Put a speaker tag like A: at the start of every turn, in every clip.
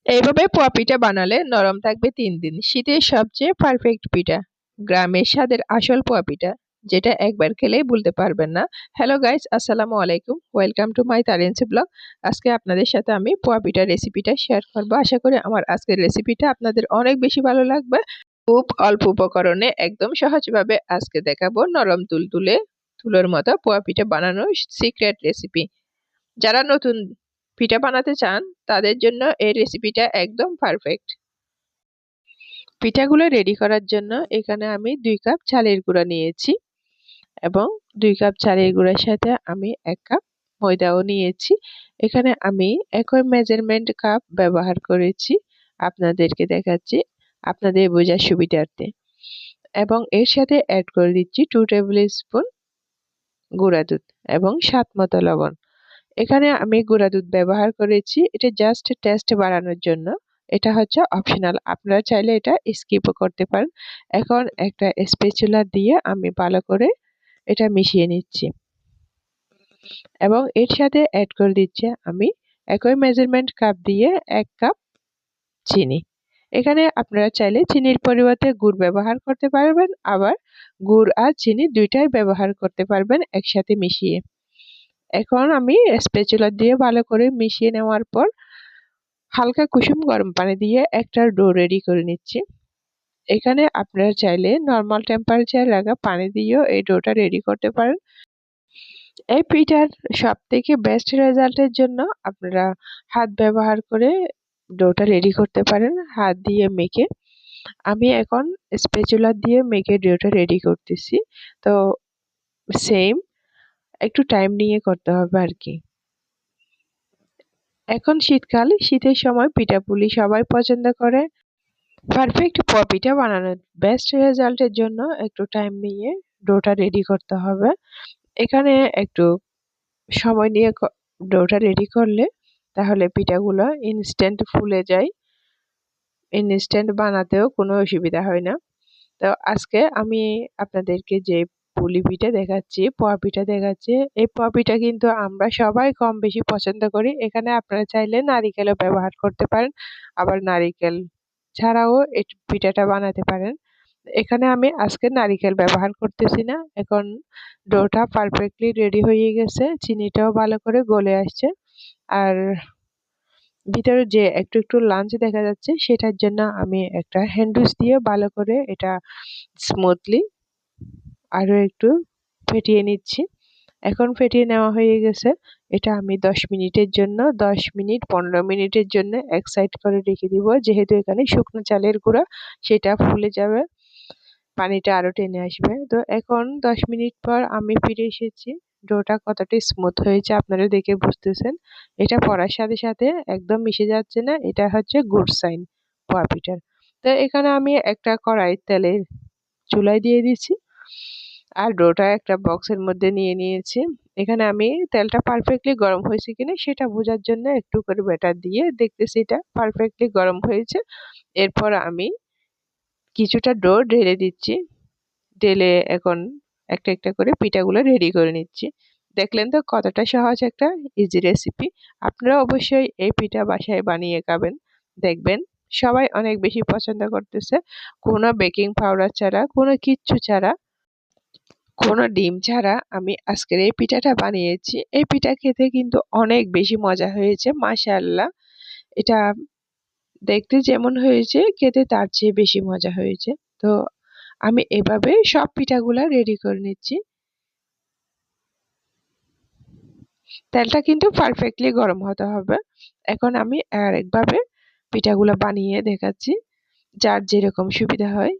A: এইভাবে পোয়া পিঠা বানালে নরম থাকবে 3 দিন। শীতের সবচেয়ে পারফেক্ট পিঠা, গ্রামের স্বাদের আসল পোয়া পিঠা, যেটা একবার খেলেই ভুলতে পারবেন না। হ্যালো গাইস, আসসালামু আলাইকুম, ওয়েলকাম টু মাই তারেন্সি ব্লগ। আজকে আপনাদের সাথে আমি পোয়া পিঠা রেসিপিটা শেয়ার করবো। আশা করি আমার আজকের রেসিপিটা আপনাদের অনেক বেশি ভালো লাগবে। খুব অল্প উপকরণে একদম সহজভাবে আজকে দেখাবো নরম তুলতুলে তুলোর মতো পোয়া পিঠা বানানোর সিক্রেট রেসিপি। যারা নতুন পিঠা বানাতে চান তাদের জন্য এই রেসিপিটা একদম পারফেক্ট। পিঠাগুলো রেডি করার জন্য এখানে আমি 2 কাপ চালের গুঁড়া নিয়েছি এবং 2 কাপ চালের গুঁড়ার সাথে আমি 1 কাপ ময়দাও নিয়েছি। এখানে আমি একই মেজারমেন্ট কাপ ব্যবহার করেছি, আপনাদেরকে দেখাচ্ছি আপনাদের বোঝার সুবিধার্থে। এবং এর সাথে অ্যাড করে দিচ্ছি 2 টেবিল স্পুন গুঁড়া দুধ এবং স্বাদ মতো লবণ। এখানে আমি গুঁড়া দুধ ব্যবহার করেছি, এটা জাস্ট টেস্ট বাড়ানোর জন্য। এটা হচ্ছে অপশনাল, আপনারা চাইলে এটা স্কিপও করতে পারেন। এখন একটা স্প্যাচুলা দিয়ে আমি ভালো করে এটা মিশিয়ে নিচ্ছি এবং এর সাথে অ্যাড করে দিচ্ছি আমি একই মেজারমেন্ট কাপ দিয়ে 1 কাপ চিনি। এখানে আপনারা চাইলে চিনির পরিবর্তে গুড় ব্যবহার করতে পারবেন, আবার গুড় আর চিনি দুইটাই ব্যবহার করতে পারবেন একসাথে মিশিয়ে। এখন আমি স্প্যাচুলা দিয়ে ভালো করে মিশিয়ে নেওয়ার পর হালকা কুসুম গরম পানি দিয়ে একটা ডো রেডি করে নিচ্ছি। এখানে আপনারা চাইলে নর্মাল টেম্পারেচার রাখা পানি দিয়েও এই ডোটা রেডি করতে পারেন। এই পিঠার সব থেকে বেস্ট রেজাল্টের জন্য আপনারা হাত ব্যবহার করে ডোটা রেডি করতে পারেন, হাত দিয়ে মেখে। আমি এখন স্প্যাচুলা দিয়ে মেখে ডোটা রেডি করতেছি। তো সেম একটু টাইম নিয়ে করতে হবে আর কি। এখন শীতকাল, শীতের সময় পিঠাপুলি সবাই পছন্দ করে। পারফেক্ট পোয়া পিঠা বানানোর বেস্ট রেজাল্টের জন্য একটু টাইম নিয়ে ডোটা রেডি করতে হবে। এখানে একটু সময় নিয়ে ডোটা রেডি করলে তাহলে পিঠাগুলো ইনস্ট্যান্ট ফুলে যায়, ইনস্ট্যান্ট বানাতেও কোনো অসুবিধা হয় না। তো আজকে আমি আপনাদেরকে যে পুলি পিঠা দেখাচ্ছি, পোয়া পিঠা দেখাচ্ছি, এই পোয়া পিঠা কিন্তু আমরা সবাই কম বেশি পছন্দ করি। এখানে আপনারা চাইলে নারিকেলও ব্যবহার করতে পারেন, আবার নারিকেল ছাড়াও এই পিঠাটা বানাতে পারেন। এখানে আমি আজকে নারিকেল ব্যবহার করতেছি না। এখন ডোটা পারফেক্টলি রেডি হয়ে গেছে, চিনিটাও ভালো করে গলে আসছে, আর ভিতরে যে একটু একটু লাঞ্চ দেখা যাচ্ছে সেটার জন্য আমি একটা হ্যান্ডউইচ দিয়ে ভালো করে এটা স্মুথলি আরো একটু ফেটিয়ে নিচ্ছি। এখন ফেটিয়ে নেওয়া হয়ে গেছে। এটা আমি 10 মিনিটের জন্য 10 মিনিট 15 মিনিটের জন্য এক সাইড করে রেখে দিব, যেহেতু এখানে শুকনো চালের গুঁড়া, সেটা ফুলে যাবে, পানিটা আরো টেনে আসবে। তো এখন 10 মিনিট পর আমি ফিরে এসেছি। ডোটা কতটা স্মুথ হয়েছে আপনারা দেখে বুঝতেছেন। এটা পড়ার সাথে সাথে একদম মিশে যাচ্ছে না, এটা হচ্ছে গুড সাইন পোয়া পিঠার। তো এখানে আমি একটা কড়াই তেলে চুলায় দিয়ে দিচ্ছি আর ডোটা একটা বক্সের মধ্যে নিয়ে নিয়েছি। এখানে আমি তেলটা পারফেক্টলি গরম হয়েছে কিনা সেটা বোঝার জন্য একটু করে ব্যাটার দিয়ে দেখতেছি এটা পারফেক্টলি গরম হয়েছে। এরপর আমি কিছুটা ডো ঢেলে দিচ্ছি, ঢেলে এখন একটা একটা করে পিঠাগুলো রেডি করে নিচ্ছি। দেখলেন তো কতটা সহজ একটা ইজি রেসিপি। আপনারা অবশ্যই এই পিঠা বাসায় বানিয়ে খাবেন, দেখবেন সবাই অনেক বেশি পছন্দ করতেছে। কোনো বেকিং পাউডার ছাড়া, কোনো কিচ্ছু ছাড়া, কোনো ডিম ছাড়া আমি আজকের এই পিঠাটা বানিয়েছি। এই পিঠা খেতে কিন্তু অনেক বেশি মজা হয়েছে, মাশাআল্লাহ। এটা দেখতে যেমন হয়েছে খেতে তার চেয়ে বেশি মজা হয়েছে। তো আমি এভাবে সব পিঠাগুলা রেডি করে নিচ্ছি। তেলটা কিন্তু পারফেক্টলি গরম হতে হবে। এখন আমি আরেকভাবে পিঠাগুলা বানিয়ে দেখাচ্ছি, যার যেরকম সুবিধা হয়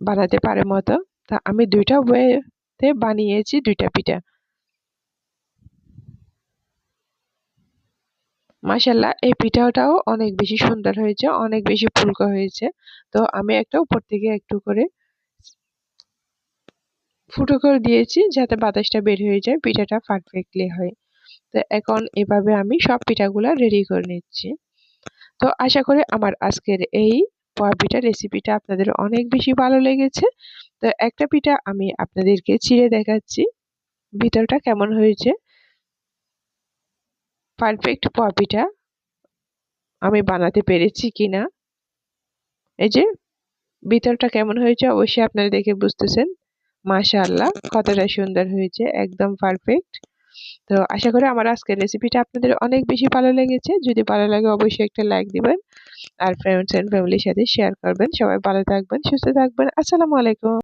A: বানাতে পারে মতো। তা আমি 2টা ওয়েতে বানিয়েছি 2টা পিঠা। মাশাআল্লাহ, এই পিঠাটাও অনেক বেশি সুন্দর হয়েছে, অনেক বেশি ফুলকো হয়েছে। তো আমি একটা উপর থেকে একটু করে ফুটো করে দিয়েছি যাতে বাতাসটা বের হয়ে যায়, পিঠাটা পারফেক্টলি হয়। তো এখন এভাবে আমি সব পিঠাগুলা রেডি করে নিচ্ছি। তো আশা করি আমার আজকের এই পোয়া পিঠা রেসিপিটা আপনাদের অনেক বেশি ভালো লেগেছে। তো একটা পিঠা আমি আপনাদেরকে ছিঁড়ে দেখাচ্ছি ভিতরটা কেমন হয়েছে। পারফেক্ট পোয়া পিঠা আমি বানাতে পেরেছি কিনা। এই যে ভিতরটা কেমন হয়েছে অবশ্যই আপনারা দেখে বুঝতেছেন। মাশাআল্লাহ কতটা সুন্দর হয়েছে, একদম পারফেক্ট। তো আশা করি আমার আজকের রেসিপিটা আপনাদের অনেক বেশি ভালো লেগেছে। যদি ভালো লাগে অবশ্যই একটা লাইক দিবেন আর ফ্রেন্ডস এন্ড ফ্যামিলির সাথে শেয়ার করবেন। সবাই ভালো থাকবেন, সুস্থ থাকবেন। আসসালামু আলাইকুম।